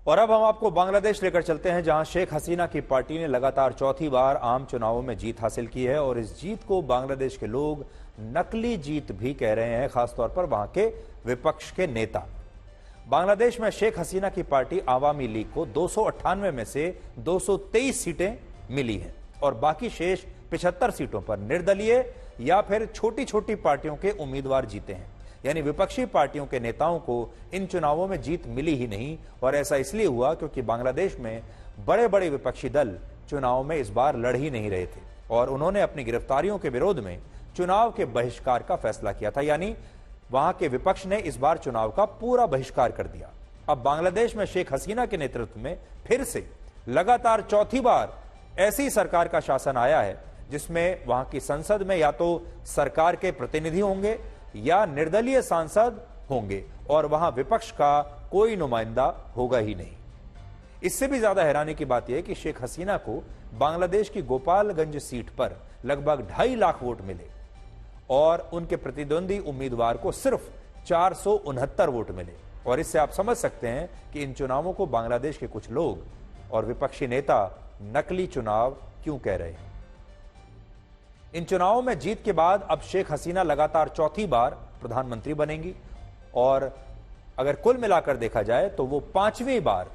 और अब हम आपको बांग्लादेश लेकर चलते हैं, जहां शेख हसीना की पार्टी ने लगातार चौथी बार आम चुनावों में जीत हासिल की है और इस जीत को बांग्लादेश के लोग नकली जीत भी कह रहे हैं, खासतौर पर वहां के विपक्ष के नेता। बांग्लादेश में शेख हसीना की पार्टी आवामी लीग को 298 में से 223 सीटें मिली हैं और बाकी शेष 75 सीटों पर निर्दलीय या फिर छोटी छोटी पार्टियों के उम्मीदवार जीते हैं। यानी विपक्षी पार्टियों के नेताओं को इन चुनावों में जीत मिली ही नहीं, और ऐसा इसलिए हुआ क्योंकि बांग्लादेश में बड़े बड़े विपक्षी दल चुनाव में इस बार लड़ ही नहीं रहे थे और उन्होंने अपनी गिरफ्तारियों के विरोध में चुनाव के बहिष्कार का फैसला किया था। यानी वहां के विपक्ष ने इस बार चुनाव का पूरा बहिष्कार कर दिया। अब बांग्लादेश में शेख हसीना के नेतृत्व में फिर से लगातार चौथी बार ऐसी सरकार का शासन आया है जिसमें वहां की संसद में या तो सरकार के प्रतिनिधि होंगे या निर्दलीय सांसद होंगे और वहां विपक्ष का कोई नुमाइंदा होगा ही नहीं। इससे भी ज्यादा हैरानी की बात यह है कि शेख हसीना को बांग्लादेश की गोपालगंज सीट पर लगभग 2.5 लाख वोट मिले और उनके प्रतिद्वंदी उम्मीदवार को सिर्फ 469 वोट मिले। और इससे आप समझ सकते हैं कि इन चुनावों को बांग्लादेश के कुछ लोग और विपक्षी नेता नकली चुनाव क्यों कह रहे हैं। इन चुनावों में जीत के बाद अब शेख हसीना लगातार चौथी बार प्रधानमंत्री बनेंगी और अगर कुल मिलाकर देखा जाए तो वो 5वीं बार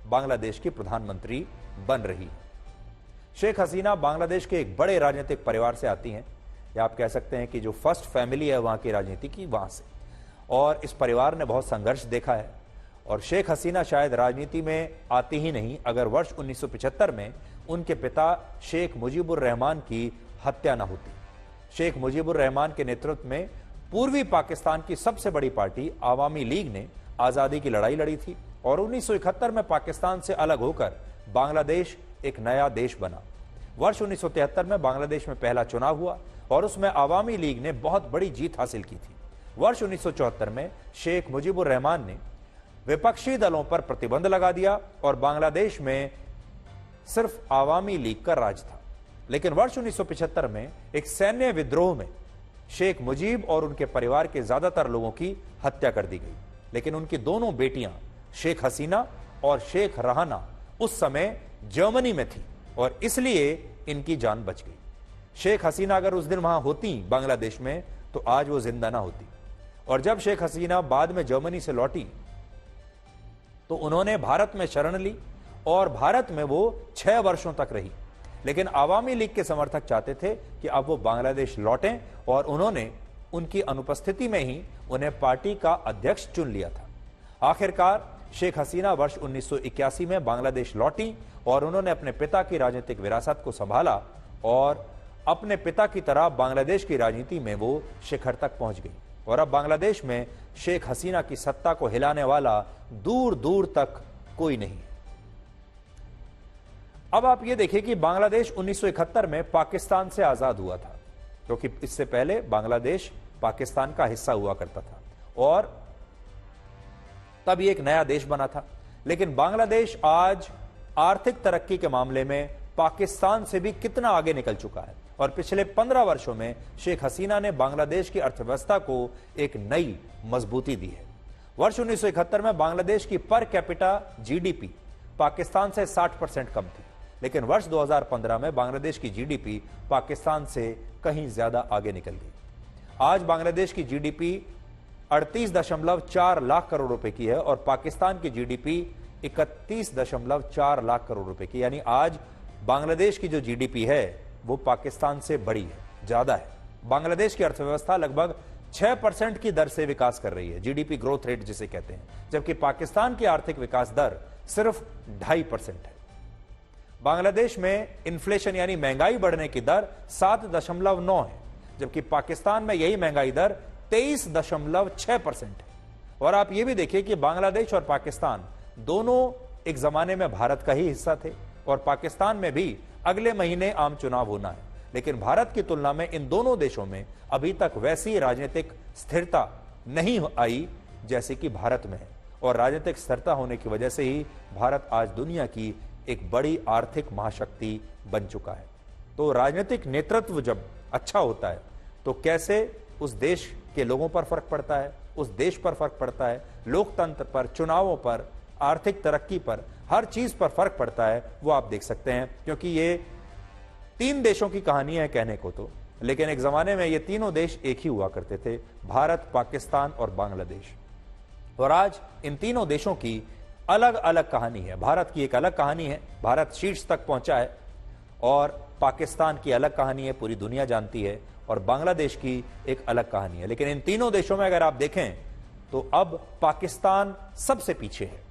बांग्लादेश की प्रधानमंत्री बन रही है। शेख हसीना बांग्लादेश के एक बड़े राजनीतिक परिवार से आती हैं, या आप कह सकते हैं कि जो फर्स्ट फैमिली है वहां की राजनीति की, वहां से, और इस परिवार ने बहुत संघर्ष देखा है। और शेख हसीना शायद राजनीति में आती ही नहीं अगर वर्ष 1975 में उनके पिता शेख मुजीबुर रहमान की हत्या न होती। शेख मुजीबुर रहमान के नेतृत्व में पूर्वी पाकिस्तान की सबसे बड़ी पार्टी आवामी लीग ने आजादी की लड़ाई लड़ी थी और 1971 में पाकिस्तान से अलग होकर बांग्लादेश एक नया देश बना। वर्ष 1973 में बांग्लादेश में पहला चुनाव हुआ और उसमें आवामी लीग ने बहुत बड़ी जीत हासिल की थी। वर्ष 1974 में शेख मुजीबुर रहमान ने विपक्षी दलों पर प्रतिबंध लगा दिया और बांग्लादेश में सिर्फ आवामी लीग का राज था। लेकिन वर्ष 1975 में एक सैन्य विद्रोह में शेख मुजीब और उनके परिवार के ज्यादातर लोगों की हत्या कर दी गई। लेकिन उनकी दोनों बेटियां शेख हसीना और शेख रहाना उस समय जर्मनी में थी और इसलिए इनकी जान बच गई। शेख हसीना अगर उस दिन वहां होती बांग्लादेश में तो आज वो जिंदा ना होती। और जब शेख हसीना बाद में जर्मनी से लौटी तो उन्होंने भारत में शरण ली और भारत में वो 6 वर्षों तक रही। लेकिन आवामी लीग के समर्थक चाहते थे कि अब वो बांग्लादेश लौटें और उन्होंने उनकी अनुपस्थिति में ही उन्हें पार्टी का अध्यक्ष चुन लिया था। आखिरकार शेख हसीना वर्ष 1981 में बांग्लादेश लौटी और उन्होंने अपने पिता की राजनीतिक विरासत को संभाला और अपने पिता की तरह बांग्लादेश की राजनीति में वो शिखर तक पहुंच गई। और अब बांग्लादेश में शेख हसीना की सत्ता को हिलाने वाला दूर दूर तक कोई नहीं है। अब आप ये देखिए कि बांग्लादेश 1971 में पाकिस्तान से आजाद हुआ था, क्योंकि इससे पहले बांग्लादेश पाकिस्तान का हिस्सा हुआ करता था और तब ये एक नया देश बना था। लेकिन बांग्लादेश आज आर्थिक तरक्की के मामले में पाकिस्तान से भी कितना आगे निकल चुका है और पिछले 15 वर्षों में शेख हसीना ने बांग्लादेश की अर्थव्यवस्था को एक नई मजबूती दी है। वर्ष 1971 में बांग्लादेश की पर कैपिटा जीडीपी पाकिस्तान से 60% कम थी, लेकिन वर्ष 2015 में बांग्लादेश की जीडीपी पाकिस्तान से कहीं ज्यादा आगे निकल गई। आज बांग्लादेश की जीडीपी 38.4 लाख करोड़ रुपए की है और पाकिस्तान की जीडीपी 31.4 लाख करोड़ रुपए की। यानी आज बांग्लादेश की जो जीडीपी है वो पाकिस्तान से बड़ी है, ज्यादा है। बांग्लादेश की अर्थव्यवस्था लगभग 6% की दर से विकास कर रही है, जीडीपी ग्रोथ रेट जिसे कहते हैं, जबकि पाकिस्तान की आर्थिक विकास दर सिर्फ 2.5% है। बांग्लादेश में इन्फ्लेशन यानी महंगाई बढ़ने की दर 7.9 है, जबकि पाकिस्तान में यही महंगाई दर 23.6% है। और आप ये भी देखिए कि बांग्लादेश और पाकिस्तान दोनों एक जमाने में भारत का ही हिस्सा थे और पाकिस्तान में भी अगले महीने आम चुनाव होना है। लेकिन भारत की तुलना में इन दोनों देशों में अभी तक वैसी राजनीतिक स्थिरता नहीं आई जैसे कि भारत में है और राजनीतिक स्थिरता होने की वजह से ही भारत आज दुनिया की एक बड़ी आर्थिक महाशक्ति बन चुका है। तो राजनीतिक नेतृत्व जब अच्छा होता है तो कैसे उस देश के लोगों पर फर्क पड़ता है, उस देश पर फर्क पड़ता है, लोकतंत्र पर, चुनावों पर, आर्थिक तरक्की पर, हर चीज पर फर्क पड़ता है, वो आप देख सकते हैं। क्योंकि ये 3 देशों की कहानी है कहने को तो, लेकिन एक जमाने में ये तीनों देश एक ही हुआ करते थे, भारत, पाकिस्तान और बांग्लादेश। और आज इन तीनों देशों की अलग अलग कहानी है। भारत की एक अलग कहानी है, भारत शीर्ष तक पहुंचा है, और पाकिस्तान की अलग कहानी है, पूरी दुनिया जानती है, और बांग्लादेश की एक अलग कहानी है। लेकिन इन तीनों देशों में अगर आप देखें तो अब पाकिस्तान सबसे पीछे है।